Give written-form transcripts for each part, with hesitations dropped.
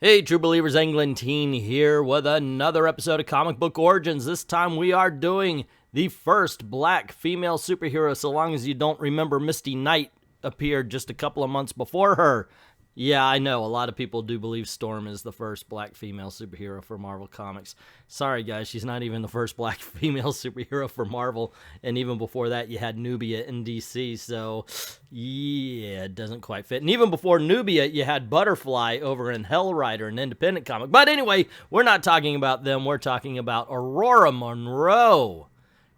Hey, True Believers, Englentine here with another episode of Comic Book Origins. This time we are doing the first black female superhero, so long as you don't remember Misty Knight appeared just a couple of months before her. Yeah, I know, a lot of people do believe Storm is the first black female superhero for Marvel Comics. Sorry guys, she's not even the first black female superhero for Marvel, and even before that you had Nubia in DC, so yeah, it doesn't quite fit. And even before Nubia, you had Butterfly over in Hellrider, an independent comic. But anyway, we're not talking about them, we're talking about Aurora Monroe,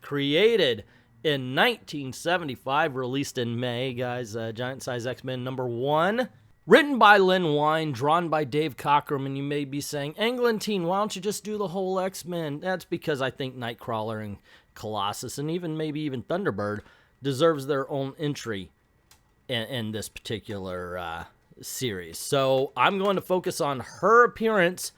created in 1975, released in May, guys, Giant Size X-Men #1. Written by Len Wein, drawn by Dave Cockrum, and you may be saying, Englentine, why don't you just do the whole X-Men? That's because I think Nightcrawler and Colossus, and maybe even Thunderbird, deserves their own entry in this particular series. So I'm going to focus on her appearance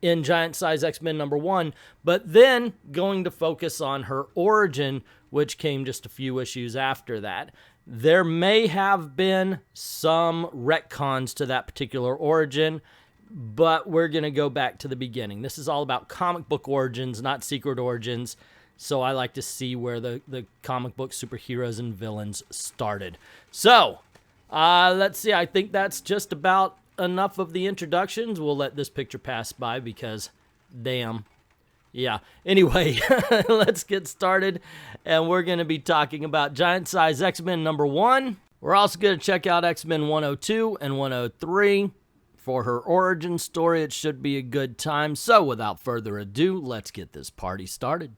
in Giant Size X-Men #1, but then going to focus on her origin, which came just a few issues after that. There may have been some retcons to that particular origin, but we're going to go back to the beginning. This is all about comic book origins, not secret origins, so I like to see where the comic book superheroes and villains started. So, let's see, I think that's just about enough of the introductions. We'll let this picture pass by because, damn. Yeah, anyway, let's get started, and we're going to be talking about Giant Size X-Men #1. We're also going to check out X-Men 102 and 103. For her origin story, it should be a good time, so without further ado, let's get this party started.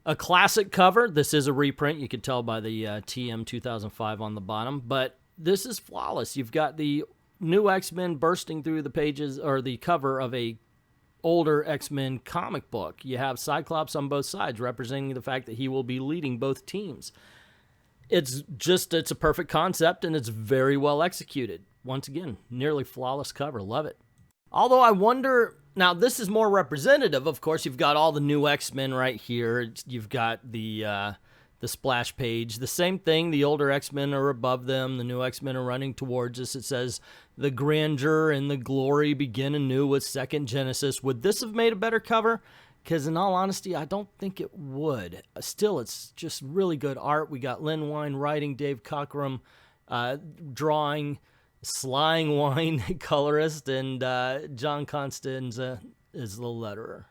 A classic cover. This is a reprint. You can tell by the TM 2005 on the bottom, but this is flawless. You've got the new X-Men bursting through the pages, or the cover of a older X-Men comic book. You have Cyclops on both sides, representing the fact that he will be leading both teams. It's a perfect concept, and it's very well executed. Once again, nearly flawless cover. Love it. Although I wonder, now this is more representative, of course, you've got all the new X-Men right here. You've got the splash page. The same thing, the older X-Men are above them, the new X-Men are running towards us. It says, the grandeur and the glory begin anew with Second Genesis. Would this have made a better cover? Because in all honesty, I don't think it would. Still, it's just really good art. We got Len Wein writing, Dave Cockrum drawing, Slying Wine colorist, and John Constanza is the letterer.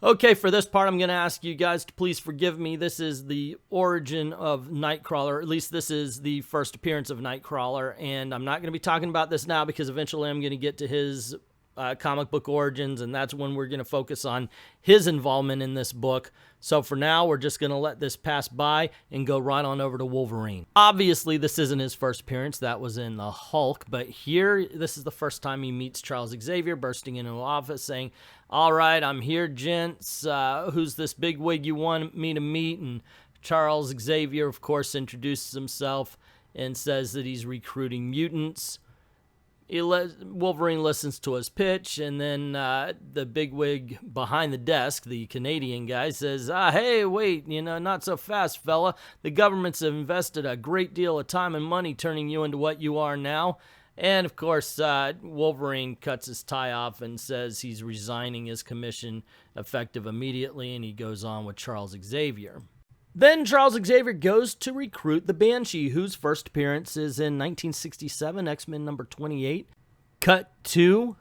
Okay, for this part, I'm going to ask you guys to please forgive me. This is the origin of Nightcrawler. At least this is the first appearance of Nightcrawler. And I'm not going to be talking about this now because eventually I'm going to get to his comic book origins. And that's when we're going to focus on his involvement in this book. So for now, we're just going to let this pass by and go right on over to Wolverine. Obviously, this isn't his first appearance. That was in the Hulk. But here, this is the first time he meets Charles Xavier, bursting into an office saying, all right, I'm here, gents. Who's this bigwig you want me to meet? And Charles Xavier, of course, introduces himself and says that he's recruiting mutants. Wolverine listens to his pitch, and then the bigwig behind the desk, the Canadian guy, says, hey, wait, not so fast, fella. The government's invested a great deal of time and money turning you into what you are now. And, of course, Wolverine cuts his tie off and says he's resigning his commission effective immediately, and he goes on with Charles Xavier. Then Charles Xavier goes to recruit the Banshee, whose first appearance is in 1967, X-Men #28. Cut to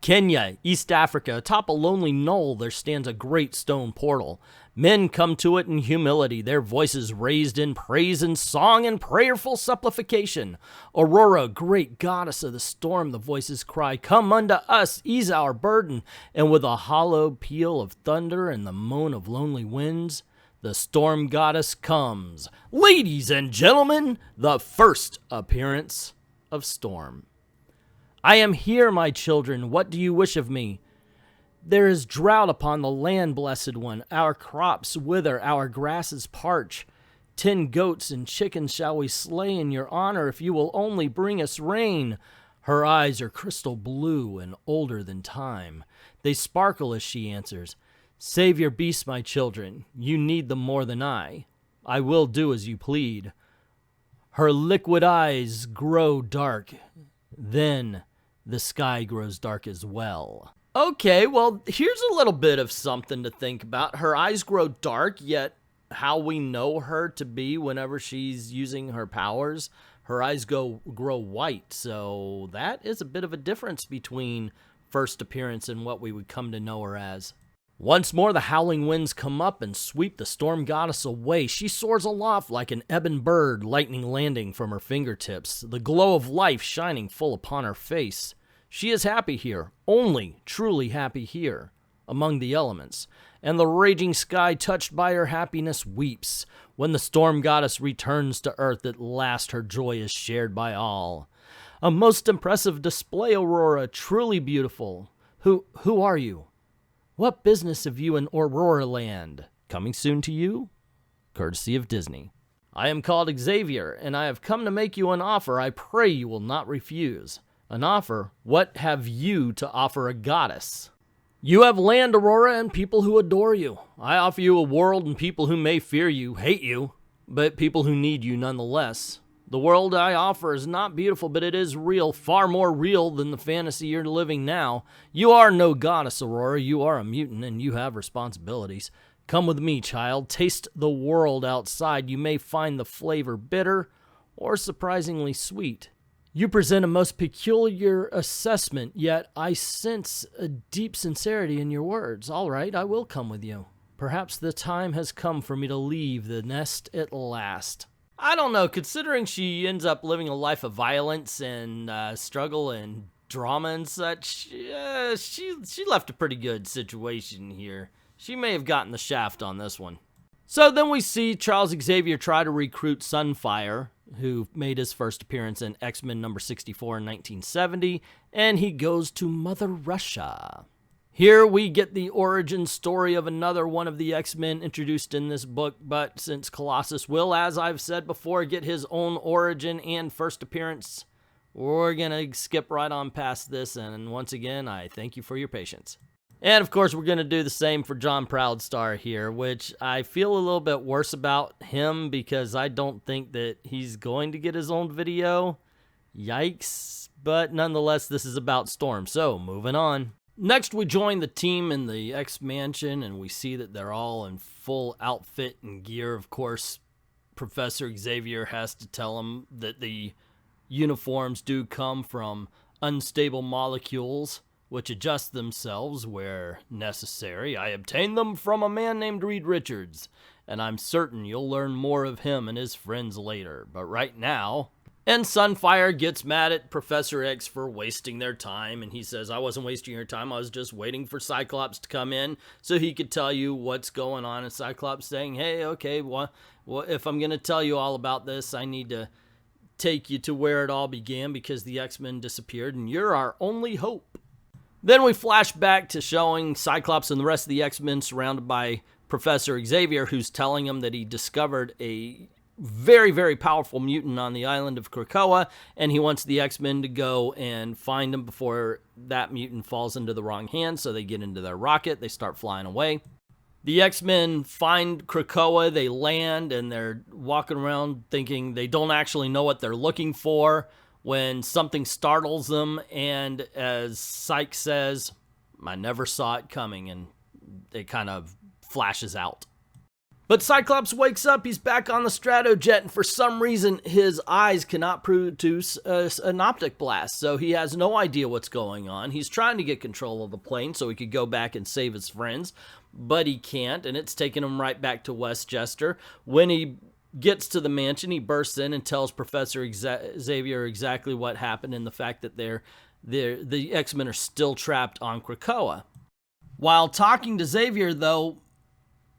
Kenya, East Africa. Atop a lonely knoll, there stands a great stone portal. Men come to it in humility, their voices raised in praise and song and prayerful supplication. Aurora, great goddess of the storm, the voices cry, come unto us, ease our burden. And with a hollow peal of thunder and the moan of lonely winds, the storm goddess comes. Ladies and gentlemen, the first appearance of Storm. I am here, my children. What do you wish of me? There is drought upon the land, blessed one. Our crops wither, our grasses parch. 10 goats and chickens shall we slay in your honor if you will only bring us rain. Her eyes are crystal blue and older than time. They sparkle as she answers, save your beasts, my children. You need them more than I. I will do as you plead. Her liquid eyes grow dark. Then the sky grows dark as well. Okay, well, here's a little bit of something to think about. Her eyes grow dark, yet how we know her to be whenever she's using her powers, her eyes grow white. So that is a bit of a difference between first appearance and what we would come to know her as. Once more, the howling winds come up and sweep the storm goddess away. She soars aloft like an ebon bird, lightning landing from her fingertips, the glow of life shining full upon her face. She is happy here, only truly happy here, among the elements, and the raging sky, touched by her happiness, weeps. When the storm goddess returns to earth, at last her joy is shared by all. A most impressive display, Aurora, truly beautiful. Who are you? What business have you in Aurora Land? Coming soon to you, courtesy of Disney. I am called Xavier, and I have come to make you an offer I pray you will not refuse. An offer? What have you to offer a goddess? You have land, Aurora, and people who adore you. I offer you a world and people who may fear you, hate you, but people who need you nonetheless. The world I offer is not beautiful, but it is real, far more real than the fantasy you're living now. You are no goddess, Aurora. You are a mutant, and you have responsibilities. Come with me, child. Taste the world outside. You may find the flavor bitter or surprisingly sweet. You present a most peculiar assessment, yet I sense a deep sincerity in your words. All right, I will come with you. Perhaps the time has come for me to leave the nest at last. I don't know, considering she ends up living a life of violence and struggle and drama and such, she left a pretty good situation here. She may have gotten the shaft on this one. So then we see Charles Xavier try to recruit Sunfire, who made his first appearance in X-Men number 64 in 1970, and he goes to Mother Russia. Here we get the origin story of another one of the X-Men introduced in this book, but since Colossus will, as I've said before, get his own origin and first appearance, we're going to skip right on past this, and once again, I thank you for your patience. And of course, we're going to do the same for John Proudstar here, which I feel a little bit worse about him because I don't think that he's going to get his own video. Yikes. But nonetheless, this is about Storm, so moving on. Next, we join the team in the X-Mansion, and we see that they're all in full outfit and gear. Of course, Professor Xavier has to tell them that the uniforms do come from unstable molecules, which adjust themselves where necessary. I obtained them from a man named Reed Richards, and I'm certain you'll learn more of him and his friends later. But right now... And Sunfire gets mad at Professor X for wasting their time, and he says, I wasn't wasting your time, I was just waiting for Cyclops to come in so he could tell you what's going on. And Cyclops saying, hey, okay, well, if I'm going to tell you all about this, I need to take you to where it all began because the X-Men disappeared, and you're our only hope. Then we flash back to showing Cyclops and the rest of the X-Men surrounded by Professor Xavier, who's telling them that he discovered a very, very powerful mutant on the island of Krakoa, and he wants the X-Men to go and find him before that mutant falls into the wrong hands, so they get into their rocket, they start flying away. The X-Men find Krakoa, they land, and they're walking around thinking they don't actually know what they're looking for when something startles them, and as Psyche says, I never saw it coming, and it kind of flashes out. But Cyclops wakes up, he's back on the Stratojet, and for some reason his eyes cannot produce an optic blast, so he has no idea what's going on. He's trying to get control of the plane so he could go back and save his friends, but he can't, and it's taking him right back to Westchester. When he gets to the mansion, he bursts in and tells Professor Xavier exactly what happened and the fact that the X-Men are still trapped on Krakoa. While talking to Xavier, though,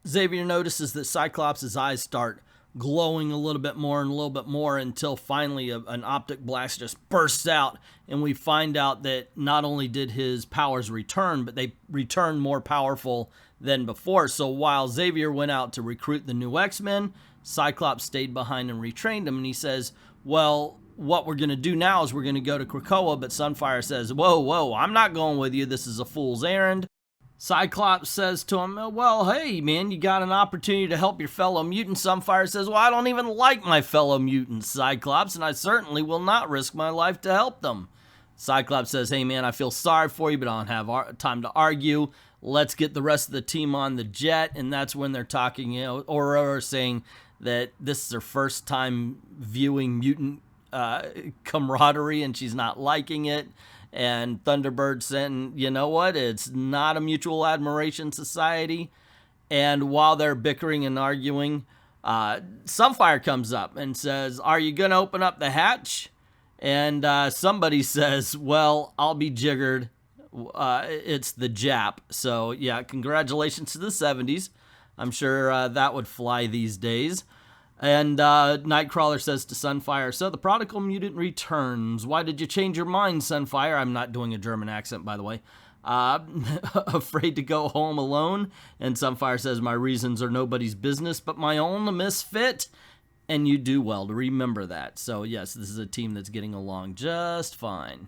Xavier notices that Cyclops' eyes start glowing a little bit more and a little bit more until finally an optic blast just bursts out, and we find out that not only did his powers return, but they returned more powerful than before. So while Xavier went out to recruit the new X-Men, Cyclops stayed behind and retrained him, and he says, well, what we're going to do now is we're going to go to Krakoa, but Sunfire says, whoa, I'm not going with you, this is a fool's errand. Cyclops says to him, well, hey, man, you got an opportunity to help your fellow mutants. Sunfire says, well, I don't even like my fellow mutants, Cyclops, and I certainly will not risk my life to help them. Cyclops says, hey man, I feel sorry for you, but I don't have time to argue. Let's get the rest of the team on the jet. And that's when they're talking, you know, Aurora saying that this is her first time viewing mutant camaraderie and she's not liking it. And Thunderbird saying, you know what, it's not a mutual admiration society. And while they're bickering and arguing, Sunfire comes up and says, are you going to open up the hatch? And somebody says, well, I'll be jiggered. It's the Jap. So, yeah, congratulations to the 70s. I'm sure that would fly these days. And Nightcrawler says to Sunfire, so the prodigal mutant returns. Why did you change your mind, Sunfire? I'm not doing a German accent, by the way. Afraid to go home alone? And Sunfire says, my reasons are nobody's business but my own, a misfit. And you do well to remember that. So, yes, this is a team that's getting along just fine.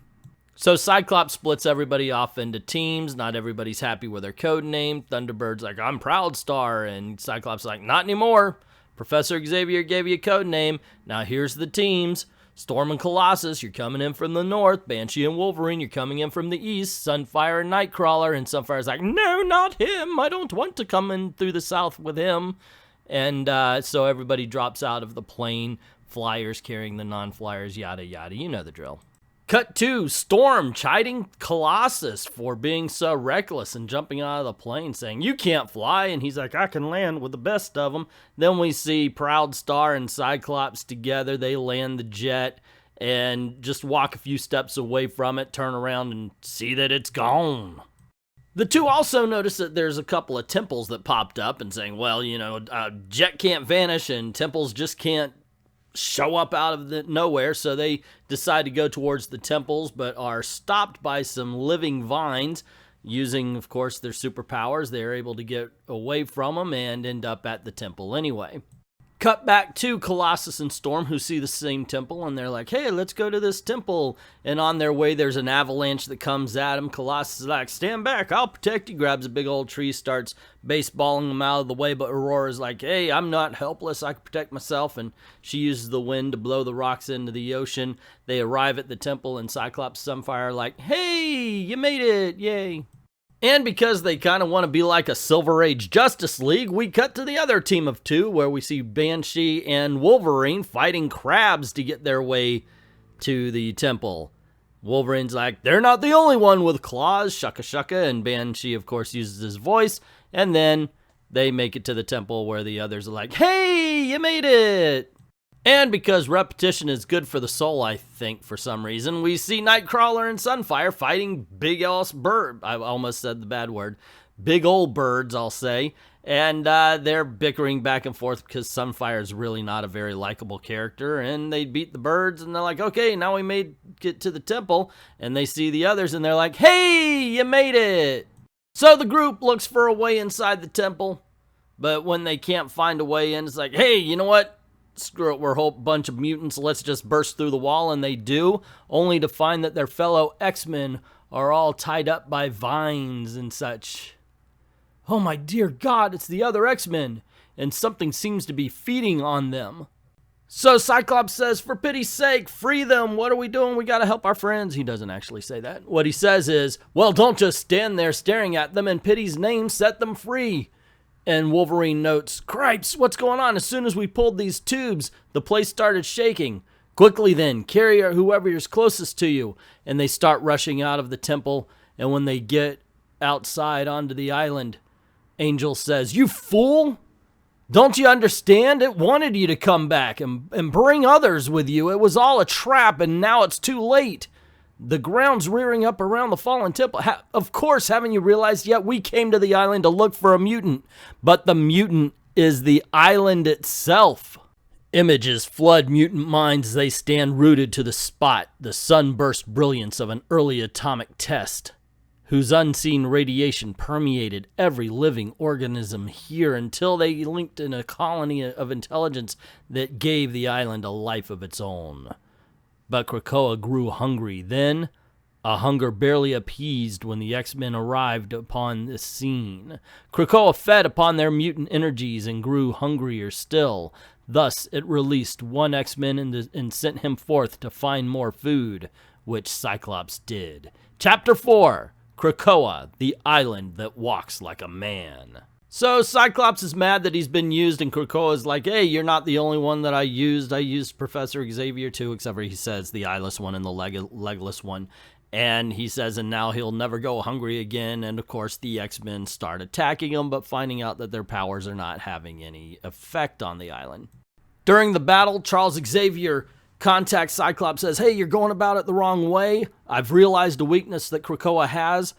So Cyclops splits everybody off into teams. Not everybody's happy with their code name. Thunderbird's like, I'm Proudstar. And Cyclops is like, not anymore. Professor Xavier gave you a code name. Now here's the teams. Storm and Colossus, you're coming in from the north. Banshee and Wolverine, you're coming in from the east. Sunfire and Nightcrawler. And Sunfire's like, no, not him. I don't want to come in through the south with him. And so everybody drops out of the plane. Flyers carrying the non-flyers, yada, yada. You know the drill. Cut 2, Storm chiding Colossus for being so reckless and jumping out of the plane, saying, you can't fly. And he's like, I can land with the best of them. Then we see Proudstar and Cyclops together. They land the jet and just walk a few steps away from it, turn around and see that it's gone. The two also notice that there's a couple of temples that popped up and saying, well, you know, jet can't vanish and temples just can't show up out of nowhere, so they decide to go towards the temples, but are stopped by some living vines. Using, of course, their superpowers, they're able to get away from them and end up at the temple anyway. Cut back to Colossus and Storm, who see the same temple, and they're like, hey, let's go to this temple. And on their way, there's an avalanche that comes at them. Colossus is like, stand back, I'll protect you. Grabs a big old tree, starts baseballing them out of the way, but Aurora's like, hey, I'm not helpless, I can protect myself. And she uses the wind to blow the rocks into the ocean. They arrive at the temple, and Cyclops and Sunfire are like, hey, you made it, yay. And because they kind of want to be like a Silver Age Justice League, we cut to the other team of two where we see Banshee and Wolverine fighting crabs to get their way to the temple. Wolverine's like, they're not the only one with claws, shucka shucka, and Banshee, of course, uses his voice. And then they make it to the temple where the others are like, hey, you made it! And because repetition is good for the soul, I think, for some reason, we see Nightcrawler and Sunfire fighting big-ass bird. I almost said the bad word. Big old birds, I'll say. And they're bickering back and forth because Sunfire is really not a very likable character. And they beat the birds, and they're like, okay, now we made it to the temple. And they see the others, and they're like, hey, you made it! So the group looks for a way inside the temple. But when they can't find a way in, it's like, hey, you know what? Screw it, we're a whole bunch of mutants, let's just burst through the wall, and they do, only to find that their fellow X-Men are all tied up by vines and such. Oh my dear God, it's the other X-Men, and something seems to be feeding on them. So Cyclops says, for pity's sake, free them, what are we doing? We gotta help our friends. He doesn't actually say that. What he says is, well, don't just stand there staring at them, in pity's name, set them free. And Wolverine notes, cripes, what's going on? As soon as we pulled these tubes, the place started shaking. Quickly then, carry whoever is closest to you. And they start rushing out of the temple. And when they get outside onto the island, Angel says, you fool! Don't you understand? It wanted you to come back and bring others with you. It was all a trap, and now it's too late. The ground's rearing up around the fallen temple. Of course, haven't you realized yet? We came to the island to look for a mutant. But the mutant is the island itself. Images flood mutant minds as they stand rooted to the spot, the sunburst brilliance of an early atomic test, whose unseen radiation permeated every living organism here until they linked in a colony of intelligence that gave the island a life of its own. But Krakoa grew hungry. Then, a hunger barely appeased when the X-Men arrived upon the scene. Krakoa fed upon their mutant energies and grew hungrier still. Thus, it released one X-Men and sent him forth to find more food. which Cyclops did. Chapter 4, Krakoa, the island that walks like a man. So Cyclops is mad that he's been used, and Krakoa's like, hey, you're not the only one that I used. I used Professor Xavier too, except for he says the eyeless one and the legless one. And he says, and now he'll never go hungry again. And of course, the X-Men start attacking him, but finding out that their powers are not having any effect on the island. During the battle, Charles Xavier contacts Cyclops, says, hey, you're going about it the wrong way. I've realized a weakness that Krakoa has.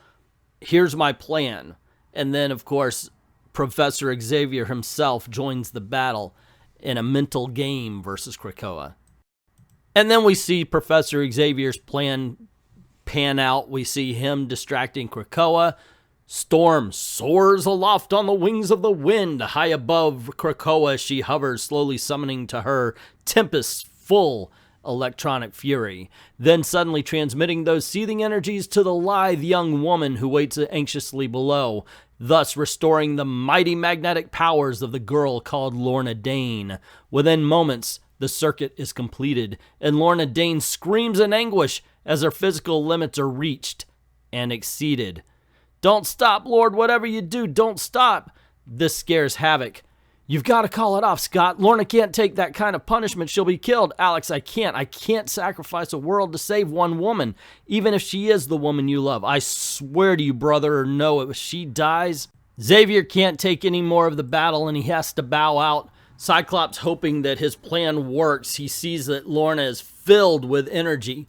Here's my plan. And then, of course, Professor Xavier himself joins the battle in a mental game versus Krakoa. And then we see Professor Xavier's plan pan out. We see him distracting Krakoa. Storm soars aloft on the wings of the wind. High above Krakoa, she hovers, slowly summoning to her Tempest's full electronic fury. Then suddenly transmitting those seething energies to the lithe young woman who waits anxiously below, thus restoring the mighty magnetic powers of the girl called Lorna Dane. Within moments, the circuit is completed, and Lorna Dane screams in anguish as her physical limits are reached and exceeded. Don't stop, Lord, whatever you do, don't stop. This scares Havoc. You've got to call it off, Scott. Lorna can't take that kind of punishment. She'll be killed. Alex, I can't sacrifice a world to save one woman, even if she is the woman you love. I swear to you, brother, or no, if she dies. Xavier can't take any more of the battle, and he has to bow out. Cyclops, hoping that his plan works, he sees that Lorna is filled with energy.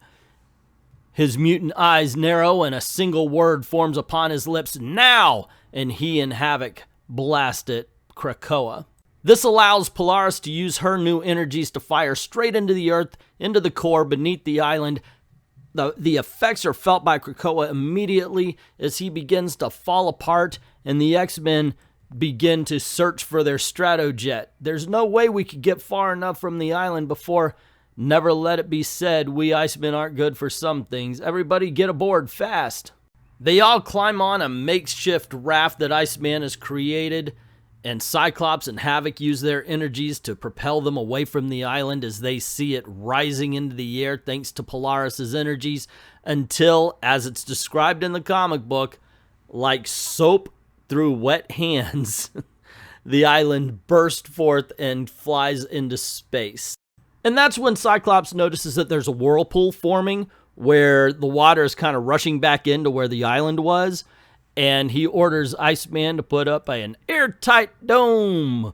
His mutant eyes narrow, and a single word forms upon his lips, now! And he and Havoc blast at Krakoa. This allows Polaris to use her new energies to fire straight into the Earth, into the core beneath the island. The effects are felt by Krakoa immediately as he begins to fall apart, and the X-Men begin to search for their Stratojet. There's no way we could get far enough from the island before... Never let it be said, we Icemen aren't good for some things. Everybody get aboard fast. They all climb on a makeshift raft that Iceman has created, and Cyclops and Havoc use their energies to propel them away from the island as they see it rising into the air thanks to Polaris' energies, until, as it's described in the comic book, like soap through wet hands, the island bursts forth and flies into space. And that's when Cyclops notices that there's a whirlpool forming where the water is kind of rushing back into where the island was. And he orders Iceman to put up an airtight dome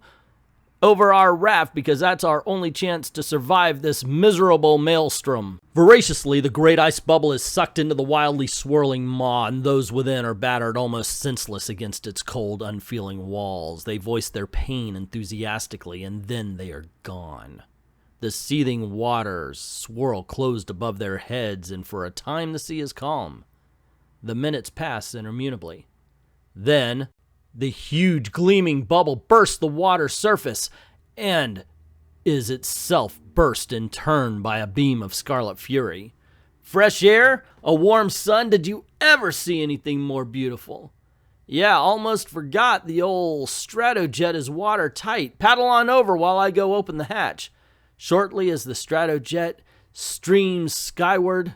over our raft because that's our only chance to survive this miserable maelstrom. Voraciously, the great ice bubble is sucked into the wildly swirling maw, and those within are battered almost senseless against its cold, unfeeling walls. They voice their pain enthusiastically, and then they are gone. The seething waters swirl closed above their heads, and for a time the sea is calm. The minutes pass interminably. Then, the huge gleaming bubble bursts the water surface, and is itself burst in turn by a beam of scarlet fury. Fresh air, a warm sun, did you ever see anything more beautiful? Yeah, almost forgot the old Stratojet is watertight. Paddle on over while I go open the hatch. Shortly as the Stratojet streams skyward.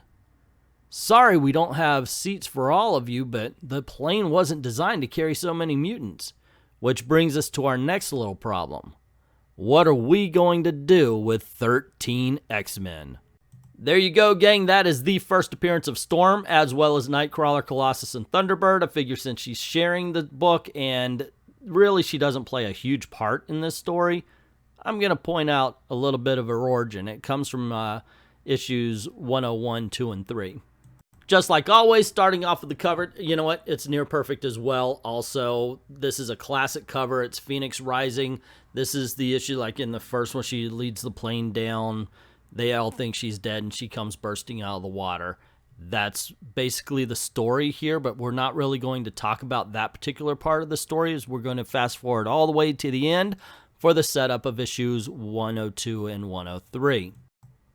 Sorry we don't have seats for all of you, but the plane wasn't designed to carry so many mutants. Which brings us to our next little problem. What are we going to do with 13 X-Men? There you go, gang. That is the first appearance of Storm, as well as Nightcrawler, Colossus, and Thunderbird. I figure since she's sharing the book, and really she doesn't play a huge part in this story, I'm going to point out a little bit of her origin. It comes from issues 101, 2, and 3. Just like always, starting off with the cover, you know what? It's near perfect as well. Also, this is a classic cover. It's Phoenix Rising. This is the issue, like in the first one, she leads the plane down. They all think she's dead, and she comes bursting out of the water. That's basically the story here, but we're not really going to talk about that particular part of the story, as we're going to fast forward all the way to the end for the setup of issues 102 and 103.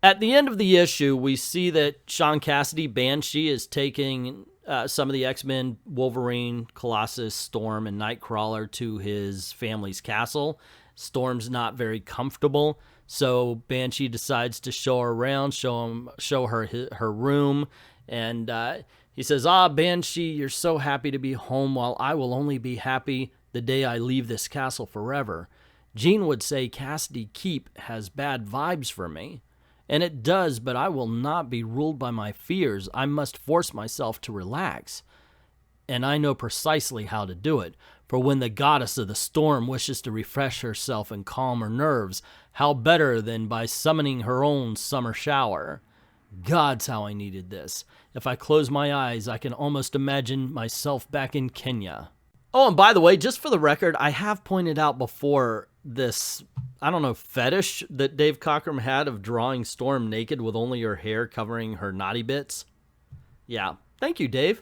At the end of the issue, we see that Sean Cassidy, Banshee, is taking some of the X-Men, Wolverine, Colossus, Storm, and Nightcrawler to his family's castle. Storm's not very comfortable, So Banshee decides to show her around, show her her room, and he says, Banshee, you're so happy to be home, while I will only be happy the day I leave this castle forever. Jean would say Cassidy Keep has bad vibes for me. And it does, but I will not be ruled by my fears. I must force myself to relax. And I know precisely how to do it. For when the goddess of the storm wishes to refresh herself and calm her nerves, how better than by summoning her own summer shower? Gods, how I needed this. If I close my eyes, I can almost imagine myself back in Kenya. Oh, and by the way, just for the record, I have pointed out before this, I don't know, fetish that Dave Cockrum had of drawing Storm naked with only her hair covering her naughty bits. Yeah, thank you, Dave.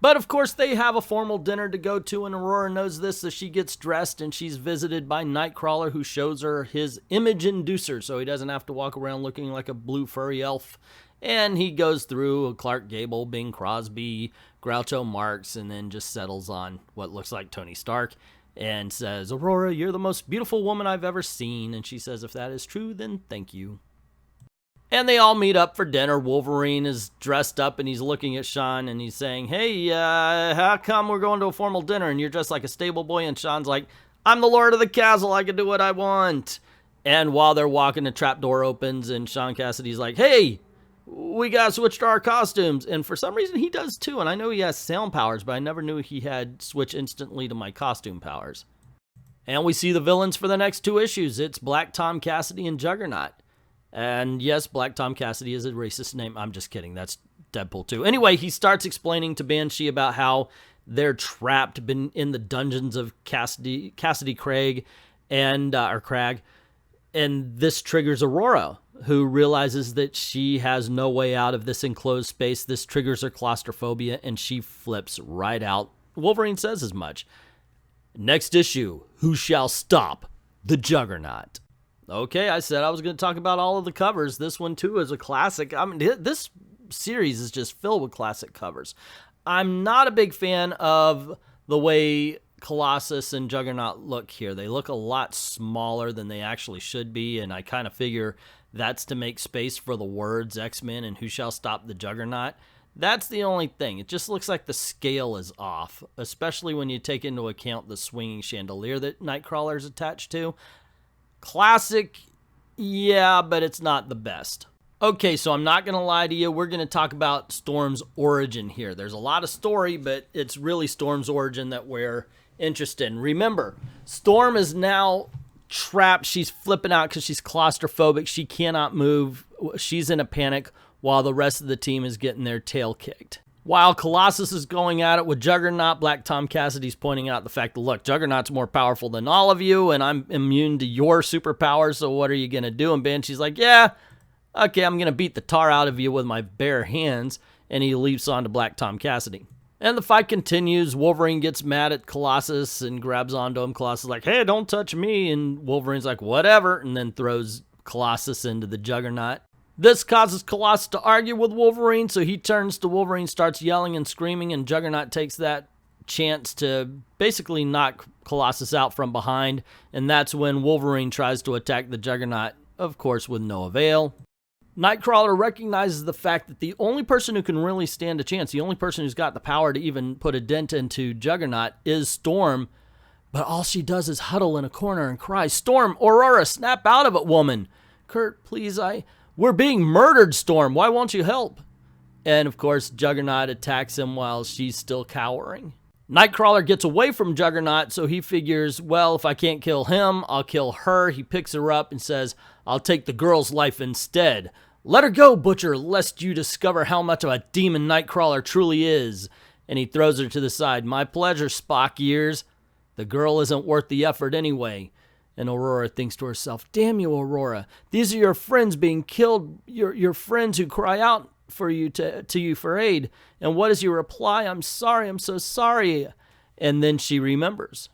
But of course, they have a formal dinner to go to, and Aurora knows this, so she gets dressed, and she's visited by Nightcrawler, who shows her his image inducer, so he doesn't have to walk around looking like a blue furry elf. And he goes through Clark Gable, Bing Crosby, Groucho Marx, and then just settles on what looks like Tony Stark and says, Aurora, you're the most beautiful woman I've ever seen. And she says, if that is true, then thank you. And they all meet up for dinner. Wolverine is dressed up and he's looking at Sean and he's saying, hey, how come we're going to a formal dinner and you're dressed like a stable boy? And Sean's like, I'm the Lord of the Castle. I can do what I want. And while they're walking, the trapdoor opens and Sean Cassidy's like, hey, we got to switch to our costumes. And for some reason he does too. And I know he has sound powers, but I never knew he had switch instantly to my costume powers. And we see the villains for the next 2 issues. It's Black Tom Cassidy and Juggernaut. And yes, Black Tom Cassidy is a racist name. I'm just kidding. That's Deadpool 2. Anyway, he starts explaining to Banshee about how they're trapped in the dungeons of Cassidy Craig and or Crag. And this triggers Aurora, who realizes that she has no way out of this enclosed space. This triggers her claustrophobia, and she flips right out. Wolverine says as much. Next issue, who shall stop the Juggernaut? Okay, I said I was going to talk about all of the covers. This one, too, is a classic. I mean, this series is just filled with classic covers. I'm not a big fan of the way Colossus and Juggernaut look here. They look a lot smaller than they actually should be, and I kind of figure that's to make space for the words X-Men and Who Shall Stop the Juggernaut. That's the only thing. It just looks like the scale is off, especially when you take into account the swinging chandelier that Nightcrawler is attached to. Classic, yeah, but it's not the best. Okay, so I'm not going to lie to you. We're going to talk about Storm's origin here. There's a lot of story, but it's really Storm's origin that we're interested in. Remember, Storm is now trapped. She's flipping out because she's claustrophobic. She cannot move. She's in a panic while the rest of the team is getting their tail kicked. While Colossus is going at it with Juggernaut, Black Tom Cassidy's pointing out the fact that, look, Juggernaut's more powerful than all of you, and I'm immune to your superpowers, so what are you going to do? And Banshee's like, yeah, okay, I'm going to beat the tar out of you with my bare hands, and he leaps onto Black Tom Cassidy. And the fight continues. Wolverine gets mad at Colossus and grabs onto him. Colossus is like, hey, don't touch me, and Wolverine's like, whatever, and then throws Colossus into the Juggernaut. This causes Colossus to argue with Wolverine, so he turns to Wolverine, starts yelling and screaming, and Juggernaut takes that chance to basically knock Colossus out from behind, and that's when Wolverine tries to attack the Juggernaut, of course with no avail. Nightcrawler recognizes the fact that the only person who can really stand a chance, the only person who's got the power to even put a dent into Juggernaut is Storm, but all she does is huddle in a corner and cry, Storm, Aurora, snap out of it, woman. Kurt, please, we're being murdered, Storm. Why won't you help? And, of course, Juggernaut attacks him while she's still cowering. Nightcrawler gets away from Juggernaut, so he figures, well, if I can't kill him, I'll kill her. He picks her up and says, I'll take the girl's life instead. Let her go, Butcher, lest you discover how much of a demon Nightcrawler truly is. And he throws her to the side. My pleasure, Spock Ears. The girl isn't worth the effort anyway. And Aurora thinks to herself, damn you, Aurora. These are your friends being killed, your friends who cry out for you to you for aid. And what is your reply? I'm sorry, I'm so sorry. And then she remembers.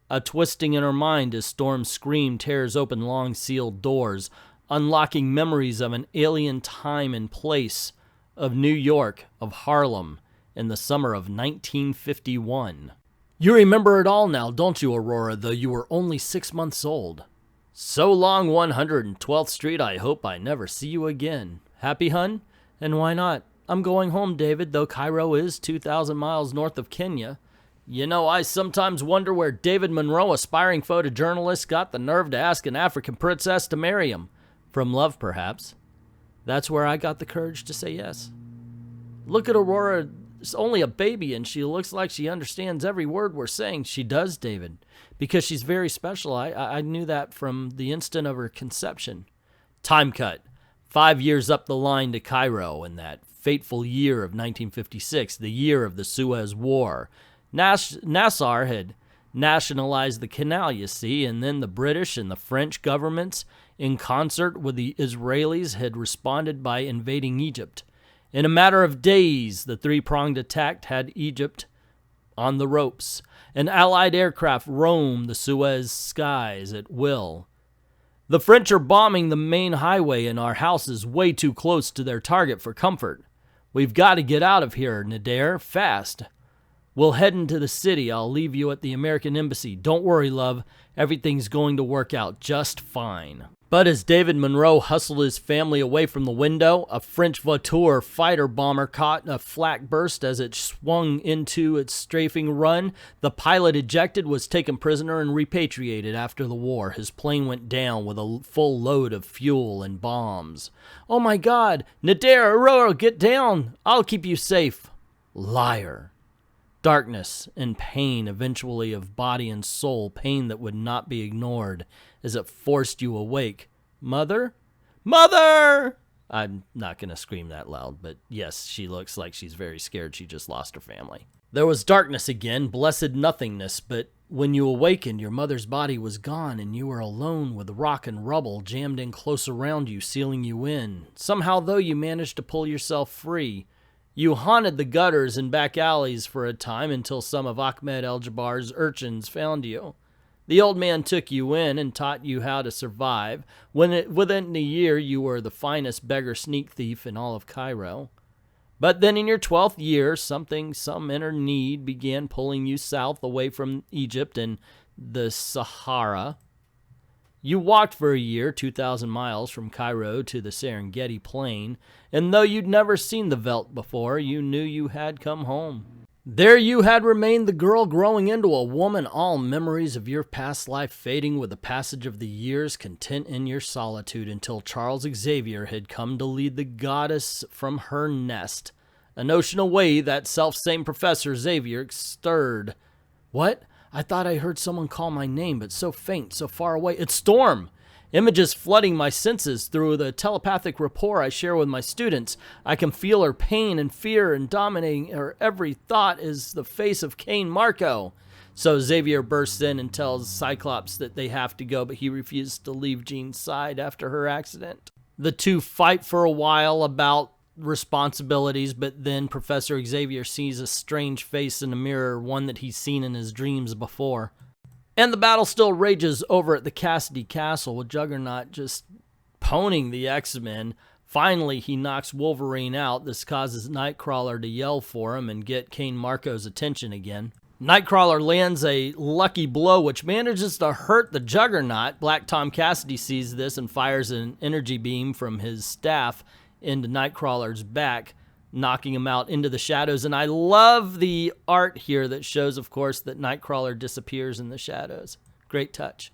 A twisting in her mind as Storm's scream tears open long sealed doors, unlocking memories of an alien time and place, of New York, of Harlem, in the summer of 1951. You remember it all now, don't you, Aurora, though you were only 6 months old? So long, 112th Street. I hope I never see you again. Happy, hun? And why not? I'm going home, David, though Cairo is 2,000 miles north of Kenya. You know, I sometimes wonder where David Monroe, aspiring photojournalist, got the nerve to ask an African princess to marry him. From love, perhaps. That's where I got the courage to say yes. Look at Aurora. She's only a baby, and she looks like she understands every word we're saying. She does, David, because she's very special. I knew that from the instant of her conception. Time cut. 5 years up the line to Cairo in that fateful year of 1956, the year of the Suez War. Nasser had nationalized the canal, you see, and then the British and the French governments, in concert with the Israelis, had responded by invading Egypt. In a matter of days, the three-pronged attack had Egypt on the ropes, and Allied aircraft roamed the Suez skies at will. The French are bombing the main highway, and our house is way too close to their target for comfort. We've got to get out of here, Nader, fast. We'll head into the city. I'll leave you at the American Embassy. Don't worry, love. Everything's going to work out just fine. But as David Monroe hustled his family away from the window, a French Vautour fighter bomber caught a flak burst as it swung into its strafing run. The pilot ejected, was taken prisoner, and repatriated after the war. His plane went down with a full load of fuel and bombs. Oh my God! Nader, Aurora, get down! I'll keep you safe. Liar. Darkness and pain, eventually of body and soul, pain that would not be ignored as it forced you awake. Mother? Mother! I'm not going to scream that loud, but yes, she looks like she's very scared she just lost her family. There was darkness again, blessed nothingness, but when you awakened, your mother's body was gone, and you were alone with rock and rubble jammed in close around you, sealing you in. Somehow, though, you managed to pull yourself free. You haunted the gutters and back alleys for a time until some of Ahmed El-Jabbar's urchins found you. The old man took you in and taught you how to survive. Within a year, you were the finest beggar sneak thief in all of Cairo. But then in your 12th year, some inner need began pulling you south away from Egypt and the Sahara. You walked for a year, 2,000 miles from Cairo to the Serengeti Plain, and though you'd never seen the veldt before, you knew you had come home. There you had remained the girl growing into a woman, all memories of your past life fading with the passage of the years, content in your solitude, until Charles Xavier had come to lead the goddess from her nest. A notion away, that self-same Professor Xavier stirred. What? I thought I heard someone call my name, but so faint, so far away. It's Storm! Images flooding my senses through the telepathic rapport I share with my students. I can feel her pain and fear, and dominating her every thought is the face of Cain Marco. So Xavier bursts in and tells Cyclops that they have to go, but he refuses to leave Jean's side after her accident. The two fight for a while about responsibilities, but then Professor Xavier sees a strange face in the mirror, one that he's seen in his dreams before. And the battle still rages over at the Cassidy Castle, with Juggernaut just ponying the X-Men. Finally, he knocks Wolverine out. This causes Nightcrawler to yell for him and get Cain Marco's attention again. Nightcrawler lands a lucky blow, which manages to hurt the Juggernaut. Black Tom Cassidy sees this and fires an energy beam from his staff into Nightcrawler's back, knocking him out into the shadows. And I love the art here that shows, of course, that Nightcrawler disappears in the shadows. Great touch.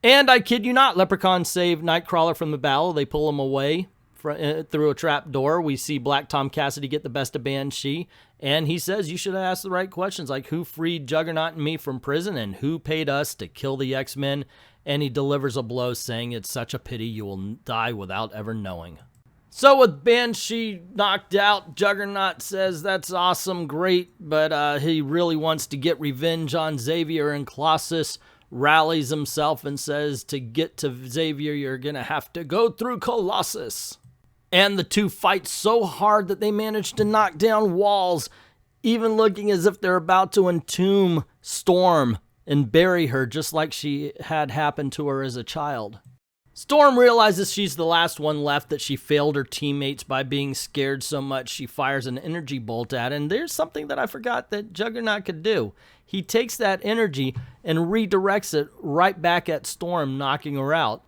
And I kid you not, Leprechaun save Nightcrawler from the battle. They pull him away through a trap door. We see Black Tom Cassidy get the best of Banshee, and he says, you should have asked the right questions, like who freed Juggernaut and me from prison, and who paid us to kill the X-Men. And he delivers a blow saying, it's such a pity you will die without ever knowing. So with Banshee knocked out, Juggernaut says that's awesome, great, but he really wants to get revenge on Xavier, and Colossus rallies himself and says to get to Xavier, you're going to have to go through Colossus. And the two fight so hard that they manage to knock down walls, even looking as if they're about to entomb Storm and bury her just like she had happened to her as a child. Storm realizes she's the last one left, that she failed her teammates by being scared so much she fires an energy bolt at it. And there's something that I forgot that Juggernaut could do. He takes that energy and redirects it right back at Storm, knocking her out.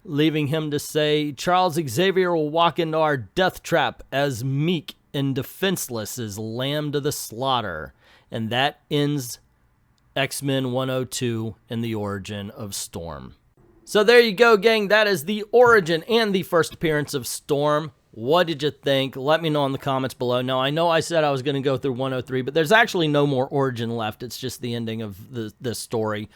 leaving him to say, Charles Xavier will walk into our death trap as meek and defenseless as lamb to the slaughter. And that ends X-Men 102 and the origin of Storm. So there you go, gang. That is the origin and the first appearance of Storm. What did you think? Let me know in the comments below. Now, I know I said I was going to go through 103, but there's actually no more origin left. It's just the ending of this story.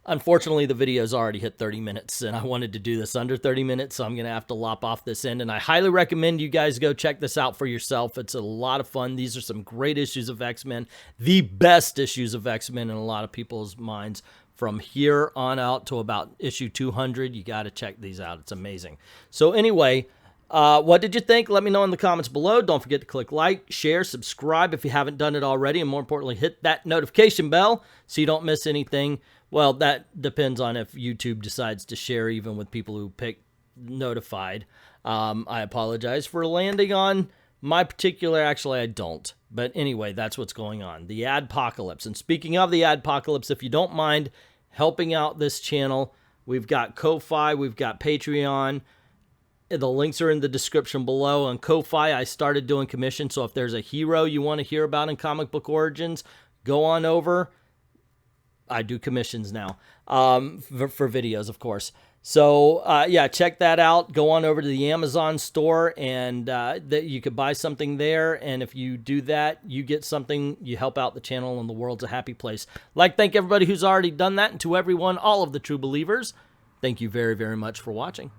Unfortunately, the video's already hit 30 minutes, and I wanted to do this under 30 minutes, so I'm going to have to lop off this end, and I highly recommend you guys go check this out for yourself. It's a lot of fun. These are some great issues of X-Men, the best issues of X-Men in a lot of people's minds. From here on out to about issue 200, you got to check these out. It's amazing. So anyway, what did you think? Let me know in the comments below. Don't forget to click like, share, subscribe if you haven't done it already, and more importantly, hit that notification bell so you don't miss anything. Well, that depends on if YouTube decides to share even with people who pick notified. I apologize for landing on my particular, actually I don't. But anyway, that's what's going on. The Adpocalypse. And speaking of the Adpocalypse, if you don't mind helping out this channel, we've got Ko-Fi, we've got Patreon. The links are in the description below. On Ko-Fi, I started doing commissions, so if there's a hero you want to hear about in Comic Book Origins, go on over. I do commissions now for videos, of course. So, yeah, check that out. Go on over to the Amazon store, and you could buy something there. And if you do that, you get something. You help out the channel, and the world's a happy place. Thank everybody who's already done that. And to everyone, all of the true believers, thank you very, very much for watching.